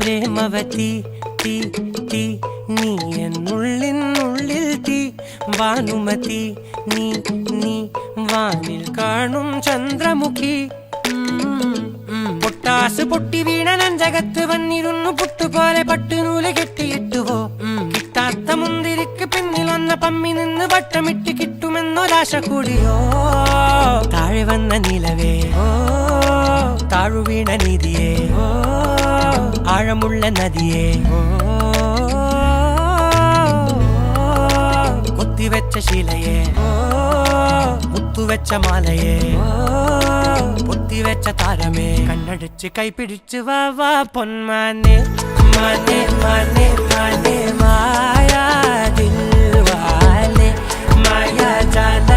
പ്രേമവതി തീ തീ നീ എന്നുള്ളിൽ തീ ഭാനുമതി നീ നീ വാനിൽ കാണും ചന്ദ്രമുഖി പൊട്ടാസ് പൊട്ടി വീണ നെഞ്ചകത്ത് വന്നിരുന്നു പുട്ടുപോലെ പട്ടുനൂല് കെട്ടിയിട്ടുവോ കിട്ടാത്ത മുന്തിരിക്ക് പിന്നിൽ വന്ന പമ്മി നിന്ന് വട്ടമിട്ട് കിട്ടുമെന്നൊരാശ കൂടിയോ താഴെ വന്ന നിലവേ താഴു വീണ നിധിയേ ആഴമുള്ള നദിയേ കൊത്തിവെച്ച ശിലയേ മുത്തുവെച്ച മാലയേ പൊത്തിവെച്ച താരമേ കണ്ണടിച്ച് കൈപിടിച്ച് വാ വാ പൊന്മാനെ മാനെ മാനെ മാനെ മായാ ദിൽവാലെ മായാ ജാല